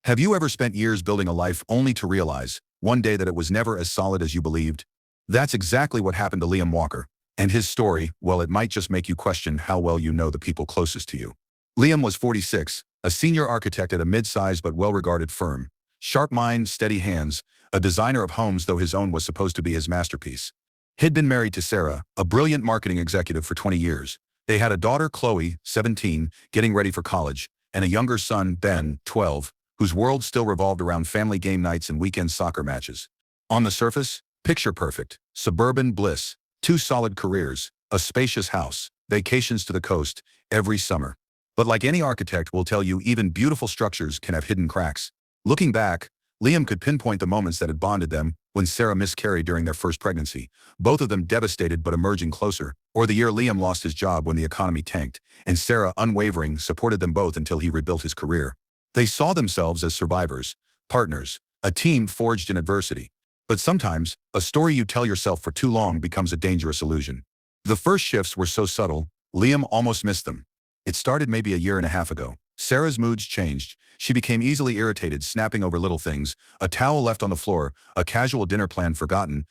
Have you ever spent years building a life only to realize, one day, that it was never as solid as you believed? That's exactly what happened to Liam Walker. And his story, well, it might just make you question how well you know the people closest to you. Liam was 46, a senior architect at a mid-sized but well-regarded firm. Sharp mind, steady hands, a designer of homes, though his own was supposed to be his masterpiece. He'd been married to Sarah, a brilliant marketing executive, for 20 years. They had a daughter, Chloe, 17, getting ready for college, and a younger son, Ben, 12, whose world still revolved around family game nights and weekend soccer matches. On the surface, picture perfect, suburban bliss, two solid careers, a spacious house, vacations to the coast, every summer. But like any architect will tell you, even beautiful structures can have hidden cracks. Looking back, Liam could pinpoint the moments that had bonded them: when Sarah miscarried during their first pregnancy, both of them devastated but emerging closer, or the year Liam lost his job when the economy tanked, and Sarah, unwavering, supported them both until he rebuilt his career. They saw themselves as survivors, partners, a team forged in adversity. But sometimes, a story you tell yourself for too long becomes a dangerous illusion. The first shifts were so subtle, Liam almost missed them. It started maybe a year and a half ago. Sarah's moods changed. She became easily irritated, snapping over little things: a towel left on the floor, a casual dinner plan forgotten.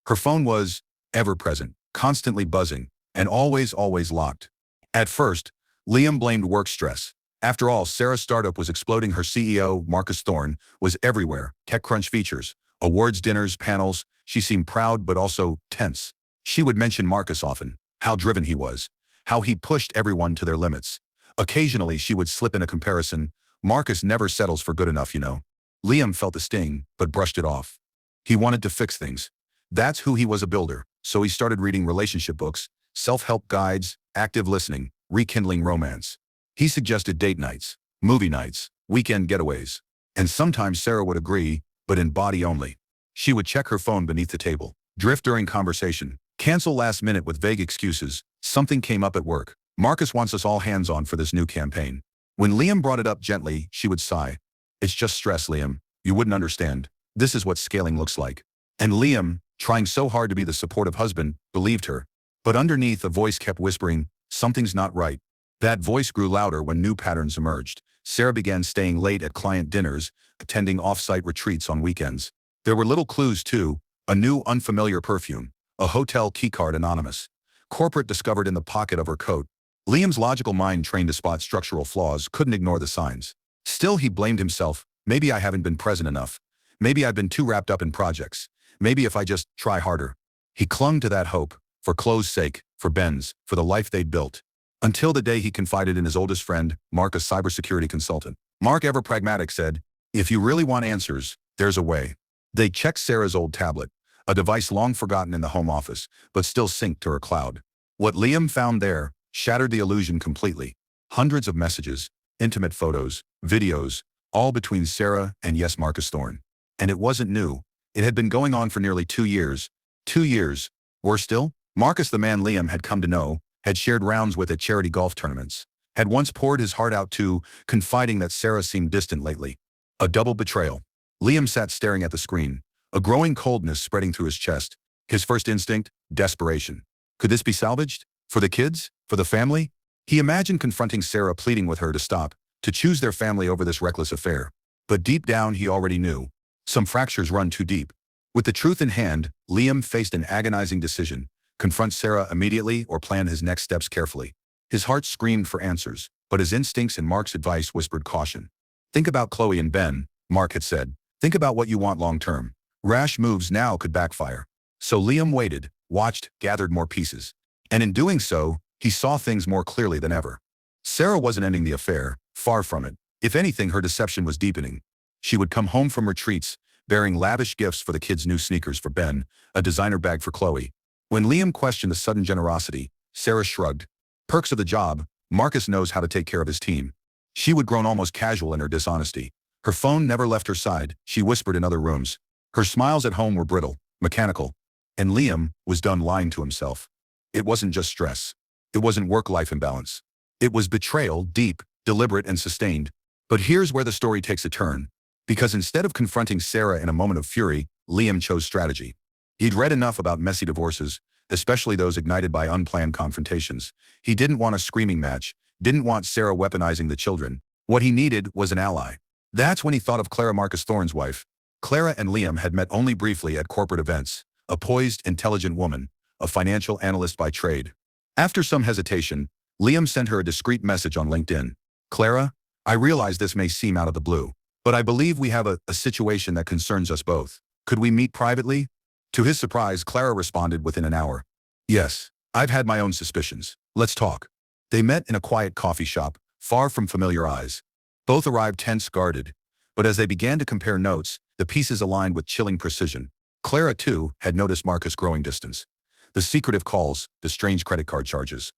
Her phone was ever-present, constantly buzzing, and always locked. At first, Liam blamed work stress. After all, Sarah's startup was exploding. Her CEO, Marcus Thorne, was everywhere: TechCrunch features, awards dinners, panels. She seemed proud but also tense. She would mention Marcus often, how driven he was, how he pushed everyone to their limits. Occasionally she would slip in a comparison: "Marcus never settles for good enough, you know." Liam felt the sting, but brushed it off. He wanted to fix things. That's who he was, a builder. So he started reading relationship books, self-help guides, active listening, rekindling romance. He suggested date nights, movie nights, weekend getaways. And sometimes Sarah would agree, but in body only. She would check her phone beneath the table, drift during conversation, cancel last minute with vague excuses. Something came up at work. "Marcus wants us all hands-on for this new campaign." When Liam brought it up gently, she would sigh. "It's just stress, Liam. You wouldn't understand. This is what scaling looks like." And Liam, trying so hard to be the supportive husband, believed her. But underneath, a voice kept whispering, "Something's not right." That voice grew louder when new patterns emerged. Sarah began staying late at client dinners, attending off-site retreats on weekends. There were little clues too: a new unfamiliar perfume, a hotel keycard anonymous, corporate discovered in the pocket of her coat. Liam's logical mind, trained to spot structural flaws, couldn't ignore the signs. Still, he blamed himself. "Maybe I haven't been present enough. Maybe I've been too wrapped up in projects. Maybe if I just try harder." He clung to that hope, for Chloe's sake, for Ben's, for the life they'd built. Until the day he confided in his oldest friend, Mark, a cybersecurity consultant. Mark, ever pragmatic, said, "If you really want answers, there's a way." They checked Sarah's old tablet, a device long forgotten in the home office, but still synced to her cloud. What Liam found there shattered the illusion completely. Hundreds of messages, intimate photos, videos, all between Sarah and, yes, Marcus Thorne. And it wasn't new. It had been going on for nearly 2 years. 2 years. Worse still, Marcus, the man Liam had come to know, had shared rounds with at charity golf tournaments, had once poured his heart out to, confiding that Sarah seemed distant lately. A double betrayal. Liam sat staring at the screen, a growing coldness spreading through his chest. His first instinct: desperation. Could this be salvaged? For the kids? For the family? He imagined confronting Sarah, pleading with her to stop, to choose their family over this reckless affair. But deep down, he already knew. Some fractures run too deep. With the truth in hand, Liam faced an agonizing decision: confront Sarah immediately or plan his next steps carefully. His heart screamed for answers, but his instincts and Mark's advice whispered caution. "Think about Chloe and Ben," Mark had said. "Think about what you want long-term. Rash moves now could backfire." So Liam waited, watched, gathered more pieces. And in doing so, he saw things more clearly than ever. Sarah wasn't ending the affair, far from it. If anything, her deception was deepening. She would come home from retreats, bearing lavish gifts: for the kids, new sneakers; for Ben, a designer bag; for Chloe. When Liam questioned the sudden generosity, Sarah shrugged. "Perks of the job. Marcus knows how to take care of his team." She would grown almost casual in her dishonesty. Her phone never left her side. She whispered in other rooms. Her smiles at home were brittle, mechanical. And Liam was done lying to himself. It wasn't just stress. It wasn't work-life imbalance. It was betrayal, deep, deliberate, and sustained. But here's where the story takes a turn. Because instead of confronting Sarah in a moment of fury, Liam chose strategy. He'd read enough about messy divorces, especially those ignited by unplanned confrontations. He didn't want a screaming match, didn't want Sarah weaponizing the children. What he needed was an ally. That's when he thought of Clara Marcus Thorne's wife. Clara and Liam had met only briefly at corporate events, a poised, intelligent woman, a financial analyst by trade. After some hesitation, Liam sent her a discreet message on LinkedIn. Clara, I realize this may seem out of the blue, but I believe we have a situation that concerns us both. Could we meet privately? To his surprise, Clara responded within an hour. Yes, I've had my own suspicions. Let's talk. They met in a quiet coffee shop, far from familiar eyes. Both arrived tense, guarded, but as they began to compare notes, the pieces aligned with chilling precision. Clara, too, had noticed Marcus' growing distance. The secretive calls, the strange credit card charges,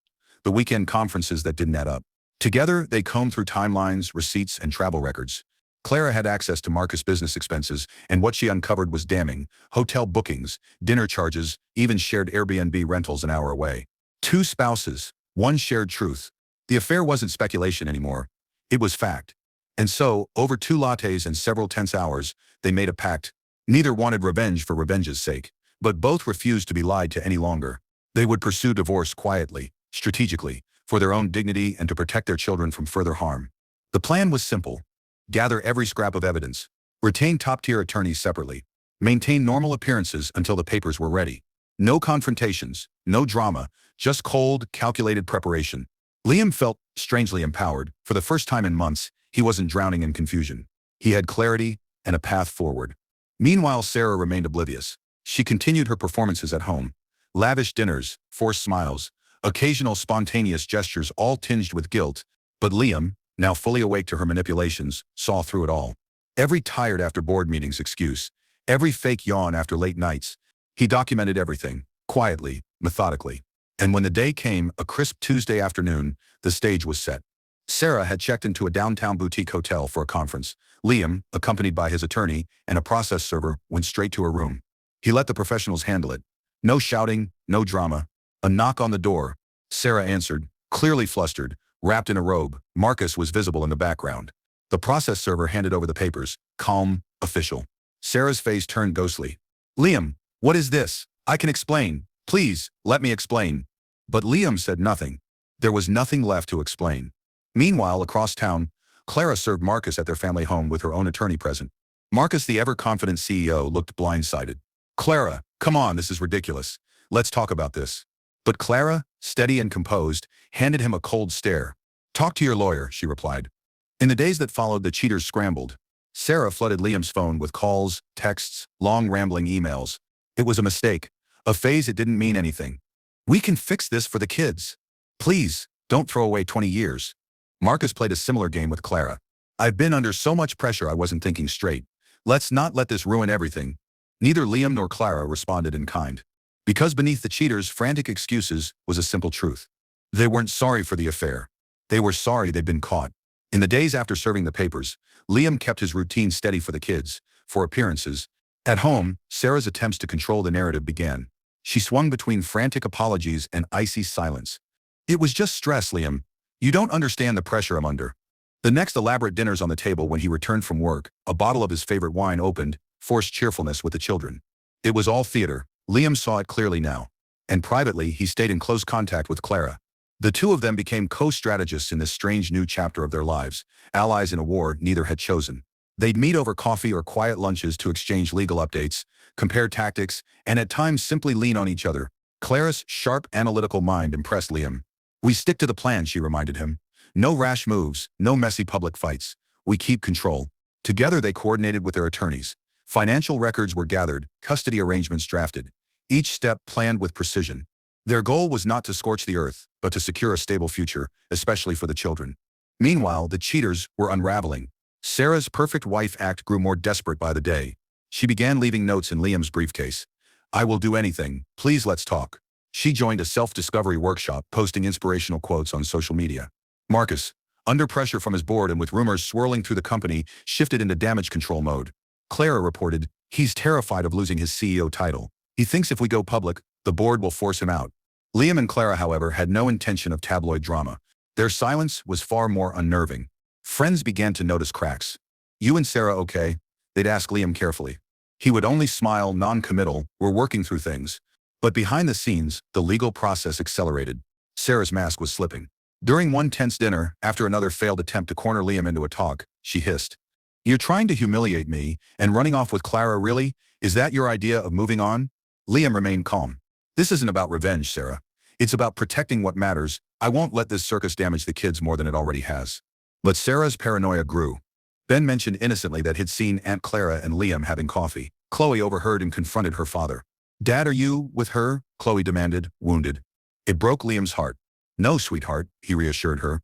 the weekend conferences that didn't add up. Together, they combed through timelines, receipts, and travel records. Clara had access to Marcus' business expenses, and what she uncovered was damning: hotel bookings, dinner charges, even shared Airbnb rentals an hour away. Two spouses, one shared truth. The affair wasn't speculation anymore. It was fact. And so, over 2 lattes and several tense hours, they made a pact. Neither wanted revenge for revenge's sake, but both refused to be lied to any longer. They would pursue divorce quietly, strategically, for their own dignity and to protect their children from further harm. The plan was simple. Gather every scrap of evidence. Retain top-tier attorneys separately. Maintain normal appearances until the papers were ready. No confrontations, no drama, just cold, calculated preparation. Liam felt strangely empowered. For the first time in months, he wasn't drowning in confusion. He had clarity and a path forward. Meanwhile, Sarah remained oblivious. She continued her performances at home. Lavish dinners, forced smiles, occasional spontaneous gestures, all tinged with guilt. But Liam, now fully awake to her manipulations, saw through it all. Every tired after board meetings excuse, every fake yawn after late nights. He documented everything, quietly, methodically. And when the day came, a crisp Tuesday afternoon, the stage was set. Sarah had checked into a downtown boutique hotel for a conference. Liam, accompanied by his attorney and a process server, went straight to her room. He let the professionals handle it. No shouting, no drama. A knock on the door. Sarah answered, clearly flustered, wrapped in a robe. Marcus was visible in the background. The process server handed over the papers, calm, official. Sarah's face turned ghostly. Liam, what is this? I can explain. Please, let me explain. But Liam said nothing. There was nothing left to explain. Meanwhile, across town, Clara served Marcus at their family home with her own attorney present. Marcus, the ever-confident CEO, looked blindsided. Clara, come on, this is ridiculous. Let's talk about this. But Clara, steady and composed, handed him a cold stare. Talk to your lawyer, she replied. In the days that followed, the cheaters scrambled. Sarah flooded Liam's phone with calls, texts, long rambling emails. It was a mistake, a phase. It didn't mean anything. We can fix this for the kids. Please, don't throw away 20 years. Marcus played a similar game with Clara. I've been under so much pressure I wasn't thinking straight. Let's not let this ruin everything. Neither Liam nor Clara responded in kind. Because beneath the cheaters' frantic excuses was a simple truth. They weren't sorry for the affair. They were sorry they'd been caught. In the days after serving the papers, Liam kept his routine steady for the kids, for appearances. At home, Sarah's attempts to control the narrative began. She swung between frantic apologies and icy silence. It was just stress, Liam. You don't understand the pressure I'm under. The next elaborate dinner's on the table when he returned from work, a bottle of his favorite wine opened, forced cheerfulness with the children. It was all theater. Liam saw it clearly now. And privately, he stayed in close contact with Clara. The two of them became co-strategists in this strange new chapter of their lives, allies in a war neither had chosen. They'd meet over coffee or quiet lunches to exchange legal updates, compare tactics, and at times simply lean on each other. Clara's sharp, analytical mind impressed Liam. We stick to the plan, she reminded him. No rash moves, no messy public fights. We keep control. Together they coordinated with their attorneys. Financial records were gathered, custody arrangements drafted. Each step planned with precision. Their goal was not to scorch the earth, but to secure a stable future, especially for the children. Meanwhile, the cheaters were unraveling. Sarah's perfect wife act grew more desperate by the day. She began leaving notes in Liam's briefcase. I will do anything, please let's talk. She joined a self-discovery workshop, posting inspirational quotes on social media. Marcus, under pressure from his board and with rumors swirling through the company, shifted into damage control mode. Clara reported, he's terrified of losing his CEO title. He thinks if we go public, the board will force him out. Liam and Clara, however, had no intention of tabloid drama. Their silence was far more unnerving. Friends began to notice cracks. You and Sarah okay? They'd ask Liam carefully. He would only smile, non-committal, we're working through things. But behind the scenes, the legal process accelerated. Sarah's mask was slipping. During one tense dinner, after another failed attempt to corner Liam into a talk, she hissed, You're trying to humiliate me and running off with Clara, really? Is that your idea of moving on? Liam remained calm. This isn't about revenge, Sarah. It's about protecting what matters. I won't let this circus damage the kids more than it already has. But Sarah's paranoia grew. Ben mentioned innocently that he'd seen Aunt Clara and Liam having coffee. Chloe overheard and confronted her father. Dad, are you with her? Chloe demanded, wounded. It broke Liam's heart. No, sweetheart, he reassured her.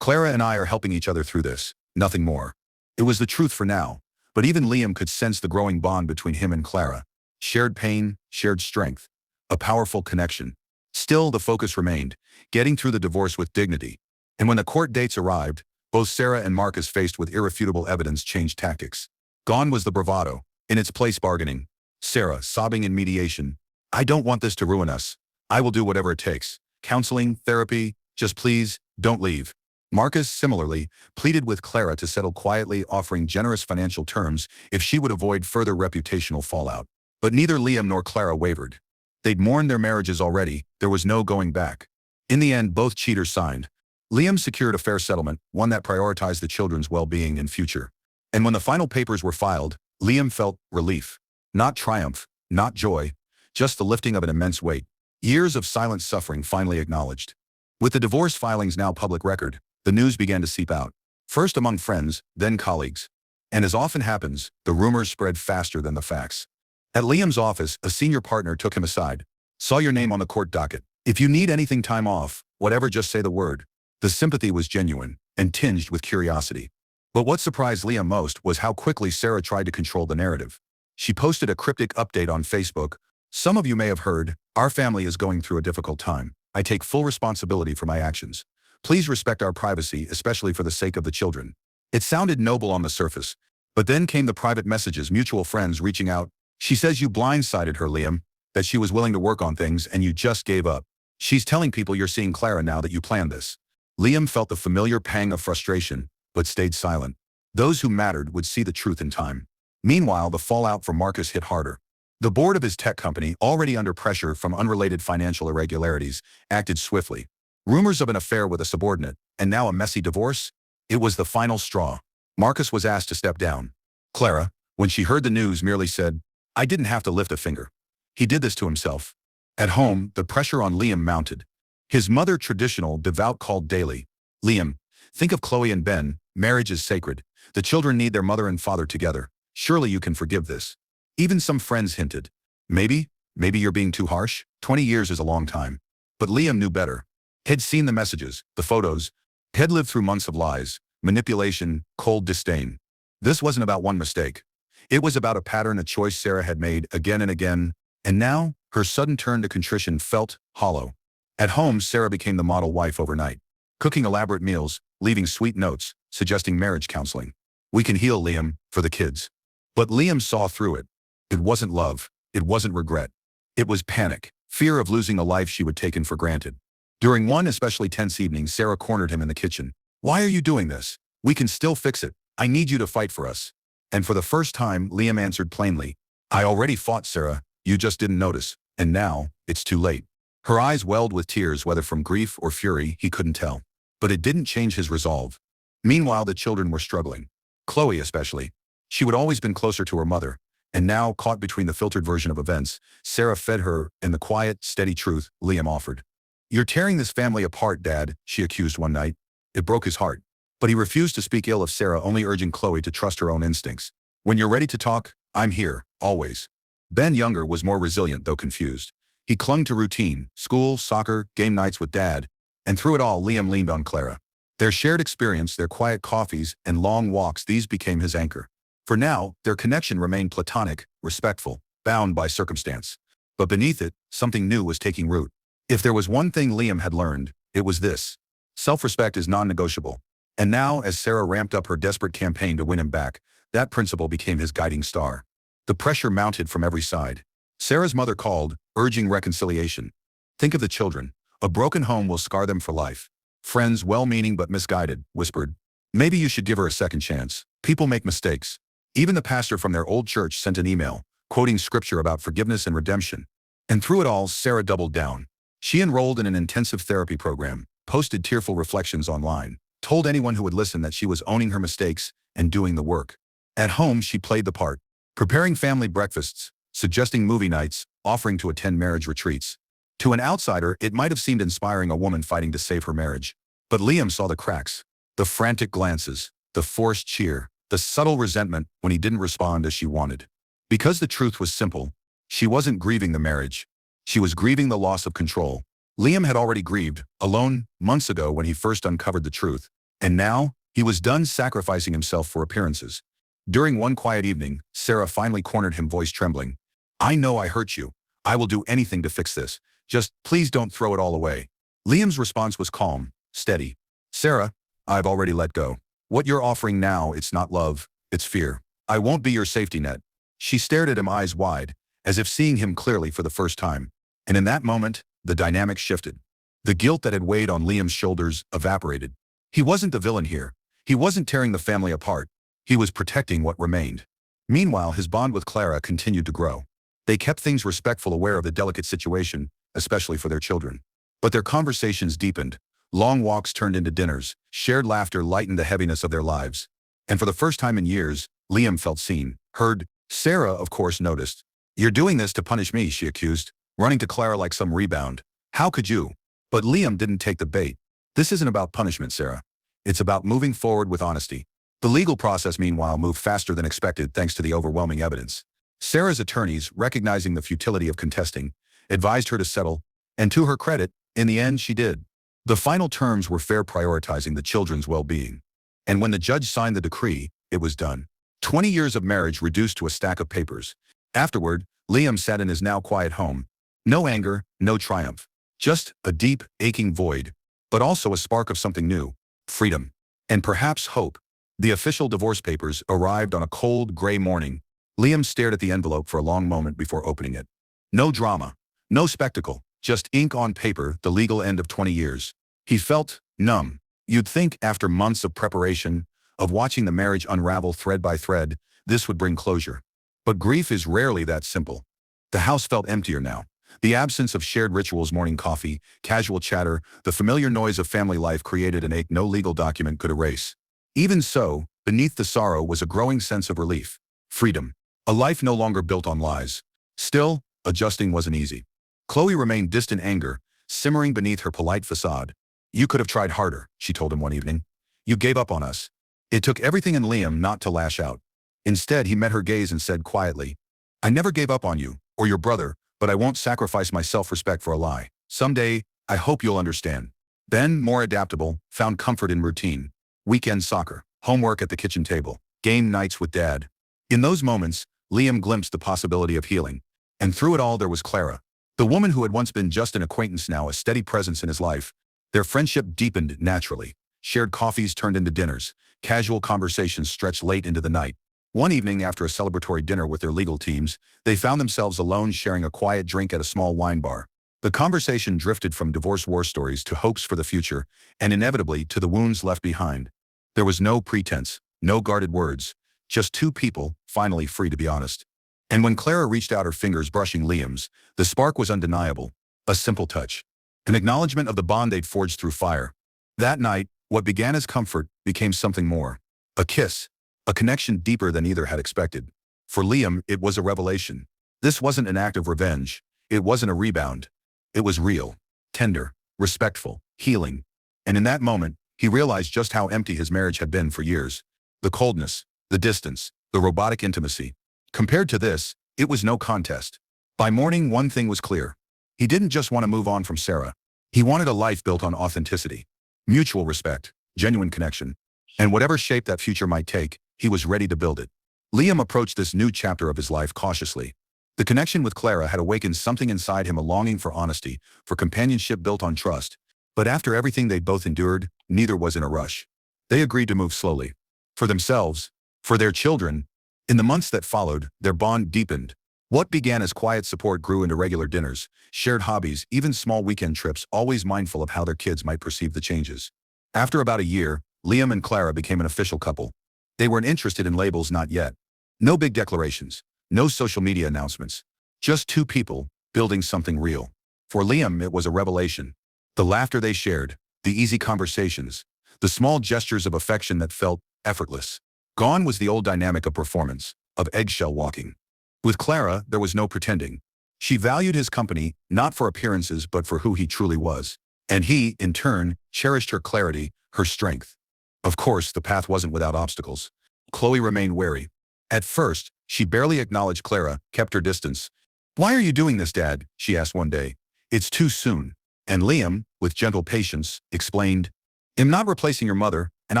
Clara and I are helping each other through this, nothing more. It was the truth for now, but even Liam could sense the growing bond between him and Clara. Shared pain, shared strength. A powerful connection. Still, the focus remained, getting through the divorce with dignity. And when the court dates arrived, both Sarah and Marcus, faced with irrefutable evidence, changed tactics. Gone was the bravado. In its place, bargaining. Sarah, sobbing in mediation. I don't want this to ruin us. I will do whatever it takes. Counseling, therapy, just please, don't leave. Marcus, similarly, pleaded with Clara to settle quietly, offering generous financial terms if she would avoid further reputational fallout. But neither Liam nor Clara wavered. They'd mourned their marriages already, there was no going back. In the end, both cheaters signed. Liam secured a fair settlement, one that prioritized the children's well-being and future. And when the final papers were filed, Liam felt relief. Not triumph, not joy, just the lifting of an immense weight. Years of silent suffering finally acknowledged. With the divorce filings now public record, the news began to seep out. First among friends, then colleagues. And as often happens, the rumors spread faster than the facts. At Liam's office, a senior partner took him aside. Saw your name on the court docket. If you need anything time off, whatever, just say the word. The sympathy was genuine and tinged with curiosity. But what surprised Liam most was how quickly Sarah tried to control the narrative. She posted a cryptic update on Facebook. Some of you may have heard, our family is going through a difficult time. I take full responsibility for my actions. Please respect our privacy, especially for the sake of the children. It sounded noble on the surface, but then came the private messages, mutual friends reaching out. She says you blindsided her, Liam, that she was willing to work on things and you just gave up. She's telling people you're seeing Clara now that you planned this. Liam felt the familiar pang of frustration, but stayed silent. Those who mattered would see the truth in time. Meanwhile, the fallout for Marcus hit harder. The board of his tech company, already under pressure from unrelated financial irregularities, acted swiftly. Rumors of an affair with a subordinate, and now a messy divorce? It was the final straw. Marcus was asked to step down. Clara, when she heard the news, merely said, I didn't have to lift a finger. He did this to himself. At home, the pressure on Liam mounted. His mother, traditional, devout, called daily. Liam, think of Chloe and Ben. Marriage is sacred. The children need their mother and father together. Surely you can forgive this. Even some friends hinted. Maybe you're being too harsh. 20 years is a long time. But Liam knew better. He'd seen the messages, the photos. He'd lived through months of lies, manipulation, cold disdain. This wasn't about one mistake. It was about a pattern, a choice Sarah had made again and again. And now, her sudden turn to contrition felt hollow. At home, Sarah became the model wife overnight. Cooking elaborate meals, leaving sweet notes, suggesting marriage counseling. We can heal, Liam, for the kids. But Liam saw through it. It wasn't love. It wasn't regret. It was panic, fear of losing a life she would taken for granted. During one especially tense evening, Sarah cornered him in the kitchen. Why are you doing this? We can still fix it. I need you to fight for us. And for the first time, Liam answered plainly. I already fought, Sarah. You just didn't notice. And now, it's too late. Her eyes welled with tears, whether from grief or fury, he couldn't tell. But it didn't change his resolve. Meanwhile, the children were struggling. Chloe especially. She would always been closer to her mother. And now, caught between the filtered version of events, Sarah fed her in the quiet, steady truth Liam offered. You're tearing this family apart, Dad, she accused one night. It broke his heart. But he refused to speak ill of Sarah, only urging Chloe to trust her own instincts. When you're ready to talk, I'm here, always. Ben Younger was more resilient, though confused. He clung to routine, school, soccer, game nights with Dad. And through it all, Liam leaned on Clara. Their shared experience, their quiet coffees, and long walks, these became his anchor. For now, their connection remained platonic, respectful, bound by circumstance. But beneath it, something new was taking root. If there was one thing Liam had learned, it was this. Self-respect is non-negotiable. And now, as Sarah ramped up her desperate campaign to win him back, that principle became his guiding star. The pressure mounted from every side. Sarah's mother called, urging reconciliation. Think of the children. A broken home will scar them for life. Friends, well-meaning but misguided, whispered. Maybe you should give her a second chance. People make mistakes. Even the pastor from their old church sent an email, quoting scripture about forgiveness and redemption. And through it all, Sarah doubled down. She enrolled in an intensive therapy program, posted tearful reflections online, told anyone who would listen that she was owning her mistakes and doing the work. At home, she played the part, preparing family breakfasts, suggesting movie nights, offering to attend marriage retreats. To an outsider, it might have seemed inspiring, a woman fighting to save her marriage. But Liam saw the cracks, the frantic glances, the forced cheer, the subtle resentment when he didn't respond as she wanted. Because the truth was simple, she wasn't grieving the marriage. She was grieving the loss of control. Liam had already grieved, alone, months ago when he first uncovered the truth. And now, he was done sacrificing himself for appearances. During one quiet evening, Sarah finally cornered him, voice trembling. "I know I hurt you. I will do anything to fix this. Just, please don't throw it all away." Liam's response was calm, steady. "Sarah, I've already let go. What you're offering now, it's not love, it's fear. I won't be your safety net." She stared at him, eyes wide, as if seeing him clearly for the first time. And in that moment, the dynamic shifted. The guilt that had weighed on Liam's shoulders evaporated. He wasn't the villain here. He wasn't tearing the family apart. He was protecting what remained. Meanwhile, his bond with Clara continued to grow. They kept things respectful, aware of the delicate situation, especially for their children. But their conversations deepened. Long walks turned into dinners. Shared laughter lightened the heaviness of their lives. And for the first time in years, Liam felt seen, heard. Sarah, of course, noticed. "You're doing this to punish me," she accused, running to Clara like some rebound. "How could you?" But Liam didn't take the bait. "This isn't about punishment, Sarah. It's about moving forward with honesty." The legal process, meanwhile, moved faster than expected thanks to the overwhelming evidence. Sarah's attorneys, recognizing the futility of contesting, advised her to settle, and to her credit, in the end she did. The final terms were fair, prioritizing the children's well-being. And when the judge signed the decree, it was done. 20 years of marriage reduced to a stack of papers. Afterward, Liam sat in his now quiet home. No anger, no triumph. Just a deep, aching void, but also a spark of something new. Freedom. And perhaps hope. The official divorce papers arrived on a cold, gray morning. Liam stared at the envelope for a long moment before opening it. No drama. No spectacle. Just ink on paper, the legal end of 20 years. He felt numb. You'd think after months of preparation, of watching the marriage unravel thread by thread, this would bring closure. But grief is rarely that simple. The house felt emptier now. The absence of shared rituals, morning coffee, casual chatter, the familiar noise of family life created an ache no legal document could erase. Even so, beneath the sorrow was a growing sense of relief. Freedom. A life no longer built on lies. Still, adjusting wasn't easy. Chloe remained distant, anger simmering beneath her polite facade. "You could have tried harder," she told him one evening. "You gave up on us." It took everything in Liam not to lash out. Instead, he met her gaze and said quietly, "I never gave up on you, or your brother, but I won't sacrifice my self-respect for a lie. Someday, I hope you'll understand." Ben, more adaptable, found comfort in routine. Weekend soccer, homework at the kitchen table, game nights with Dad. In those moments, Liam glimpsed the possibility of healing. And through it all there was Clara. The woman who had once been just an acquaintance, now a steady presence in his life. Their friendship deepened naturally. Shared coffees turned into dinners. Casual conversations stretched late into the night. One evening, after a celebratory dinner with their legal teams, they found themselves alone, sharing a quiet drink at a small wine bar. The conversation drifted from divorce war stories to hopes for the future, and inevitably to the wounds left behind. There was no pretense, no guarded words, just two people, finally free to be honest. And when Clara reached out, her fingers brushing Liam's, the spark was undeniable. A simple touch. An acknowledgement of the bond they'd forged through fire. That night, what began as comfort became something more. A kiss. A connection deeper than either had expected. For Liam, it was a revelation. This wasn't an act of revenge. It wasn't a rebound. It was real, tender, respectful, healing. And in that moment, he realized just how empty his marriage had been for years. The coldness, the distance, the robotic intimacy. Compared to this, it was no contest. By morning, one thing was clear. He didn't just want to move on from Sarah. He wanted a life built on authenticity, mutual respect, genuine connection. And whatever shape that future might take, he was ready to build it. Liam approached this new chapter of his life cautiously. The connection with Clara had awakened something inside him, a longing for honesty, for companionship built on trust. But after everything they'd both endured, neither was in a rush. They agreed to move slowly. For themselves, for their children. In the months that followed, their bond deepened. What began as quiet support grew into regular dinners, shared hobbies, even small weekend trips, always mindful of how their kids might perceive the changes. After about a year, Liam and Clara became an official couple. They weren't interested in labels, not yet. No big declarations, no social media announcements. Just two people, building something real. For Liam, it was a revelation. The laughter they shared, the easy conversations, the small gestures of affection that felt effortless. Gone was the old dynamic of performance, of eggshell walking. With Clara, there was no pretending. She valued his company not for appearances but for who he truly was. And he, in turn, cherished her clarity, her strength. Of course, the path wasn't without obstacles. Chloe remained wary. At first, she barely acknowledged Clara, kept her distance. "Why are you doing this, Dad?" she asked one day. "It's too soon." And Liam, with gentle patience, explained, "I'm not replacing your mother, and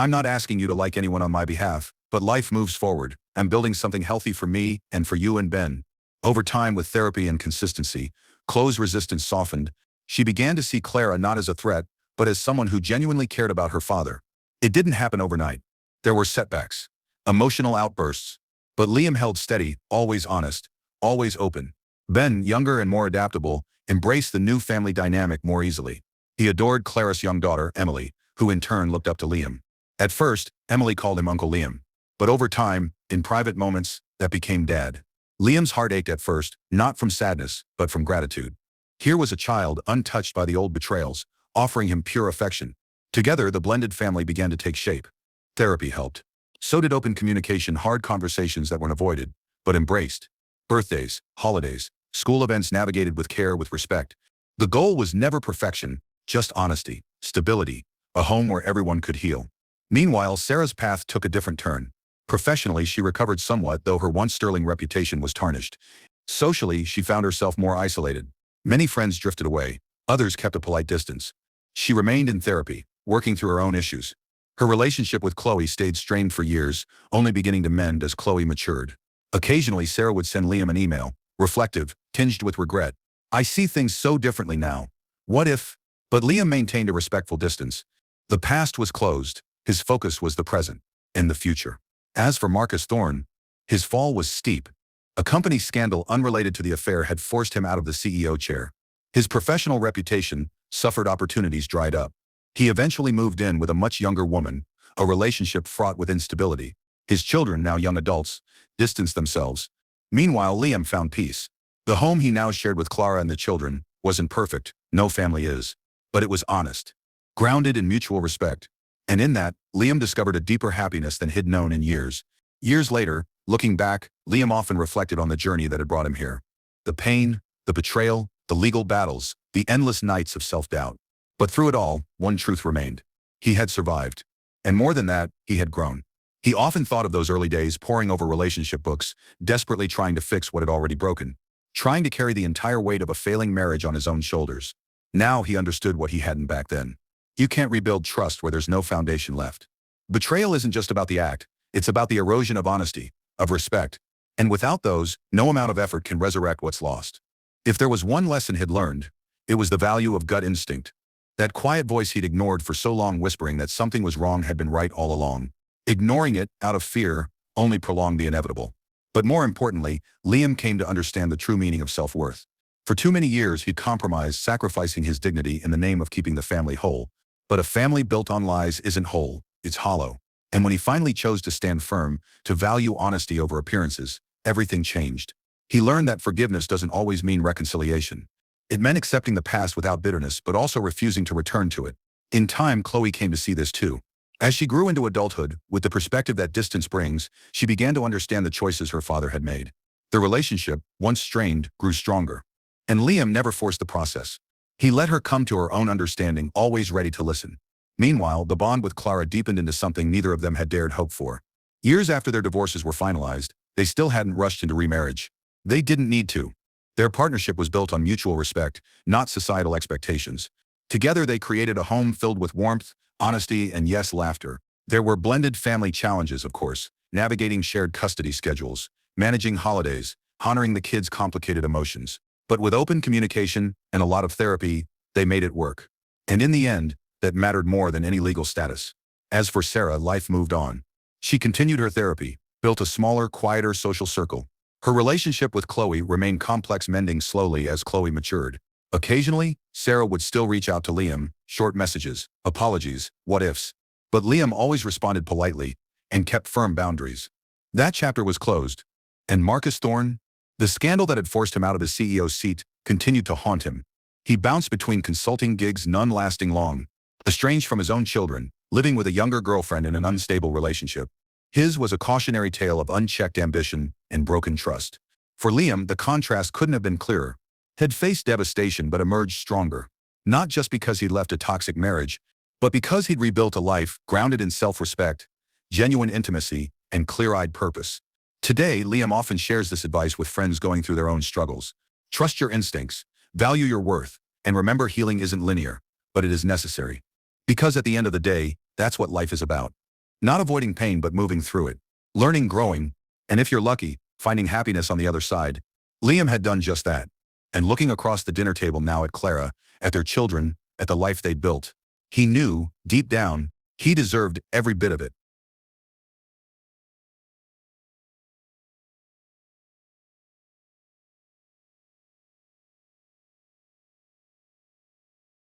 I'm not asking you to like anyone on my behalf, but life moves forward. I'm building something healthy for me and for you and Ben." Over time, with therapy and consistency, Chloe's resistance softened. She began to see Clara not as a threat, but as someone who genuinely cared about her father. It didn't happen overnight. There were setbacks, emotional outbursts, but Liam held steady, always honest, always open. Ben, younger and more adaptable, embraced the new family dynamic more easily. He adored Clara's young daughter, Emily, who in turn looked up to Liam. At first, Emily called him Uncle Liam. But over time, in private moments, that became Dad. Liam's heart ached at first, not from sadness, but from gratitude. Here was a child untouched by the old betrayals, offering him pure affection. Together, the blended family began to take shape. Therapy helped. So did open communication, hard conversations that weren't avoided, but embraced. Birthdays, holidays, school events navigated with care, with respect. The goal was never perfection, just honesty, stability, a home where everyone could heal. Meanwhile, Sarah's path took a different turn. Professionally, she recovered somewhat, though her once sterling reputation was tarnished. Socially, she found herself more isolated. Many friends drifted away, others kept a polite distance. She remained in therapy, working through her own issues. Her relationship with Chloe stayed strained for years, only beginning to mend as Chloe matured. Occasionally, Sarah would send Liam an email, reflective, tinged with regret. "I see things so differently now. What if?" But Liam maintained a respectful distance. The past was closed, his focus was the present, and the future. As for Marcus Thorne, his fall was steep. A company scandal unrelated to the affair had forced him out of the CEO chair. His professional reputation suffered, opportunities dried up. He eventually moved in with a much younger woman, a relationship fraught with instability. His children, now young adults, distanced themselves. Meanwhile, Liam found peace. The home he now shared with Clara and the children wasn't perfect, no family is, but it was honest, grounded in mutual respect. And in that, Liam discovered a deeper happiness than he'd known in years. Years later, looking back, Liam often reflected on the journey that had brought him here. The pain, the betrayal, the legal battles, the endless nights of self-doubt. But through it all, one truth remained. He had survived. And more than that, he had grown. He often thought of those early days, poring over relationship books, desperately trying to fix what had already broken, trying to carry the entire weight of a failing marriage on his own shoulders. Now he understood what he hadn't back then. You can't rebuild trust where there's no foundation left. Betrayal isn't just about the act, it's about the erosion of honesty, of respect. And without those, no amount of effort can resurrect what's lost. If there was one lesson he'd learned, it was the value of gut instinct. That quiet voice he'd ignored for so long, whispering that something was wrong, had been right all along. Ignoring it, out of fear, only prolonged the inevitable. But more importantly, Liam came to understand the true meaning of self-worth. For too many years, he'd compromised, sacrificing his dignity in the name of keeping the family whole. But a family built on lies isn't whole, it's hollow. And when he finally chose to stand firm, to value honesty over appearances, everything changed. He learned that forgiveness doesn't always mean reconciliation. It meant accepting the past without bitterness, but also refusing to return to it. In time, Chloe came to see this too. As she grew into adulthood, with the perspective that distance brings, she began to understand the choices her father had made. The relationship, once strained, grew stronger. And Liam never forced the process. He let her come to her own understanding, always ready to listen. Meanwhile, the bond with Clara deepened into something neither of them had dared hope for. Years after their divorces were finalized, they still hadn't rushed into remarriage. They didn't need to. Their partnership was built on mutual respect, not societal expectations. Together they created a home filled with warmth, honesty, and yes, laughter. There were blended family challenges, of course, navigating shared custody schedules, managing holidays, honoring the kids' complicated emotions. But with open communication and a lot of therapy, they made it work. And in the end, that mattered more than any legal status. As for Sarah, life moved on. She continued her therapy, built a smaller, quieter social circle. Her relationship with Chloe remained complex, mending slowly as Chloe matured. Occasionally, Sarah would still reach out to Liam, short messages, apologies, what-ifs. But Liam always responded politely and kept firm boundaries. That chapter was closed. And Marcus Thorne? The scandal that had forced him out of his CEO's seat continued to haunt him. He bounced between consulting gigs, none lasting long. Estranged from his own children, living with a younger girlfriend in an unstable relationship. His was a cautionary tale of unchecked ambition and broken trust. For Liam, the contrast couldn't have been clearer. He'd faced devastation but emerged stronger. Not just because he'd left a toxic marriage, but because he'd rebuilt a life grounded in self-respect, genuine intimacy, and clear-eyed purpose. Today, Liam often shares this advice with friends going through their own struggles. Trust your instincts, value your worth, and remember healing isn't linear, but it is necessary. Because at the end of the day, that's what life is about. Not avoiding pain but moving through it. Learning, growing, and if you're lucky, finding happiness on the other side. Liam had done just that. And looking across the dinner table now at Clara, at their children, at the life they'd built, he knew, deep down, he deserved every bit of it.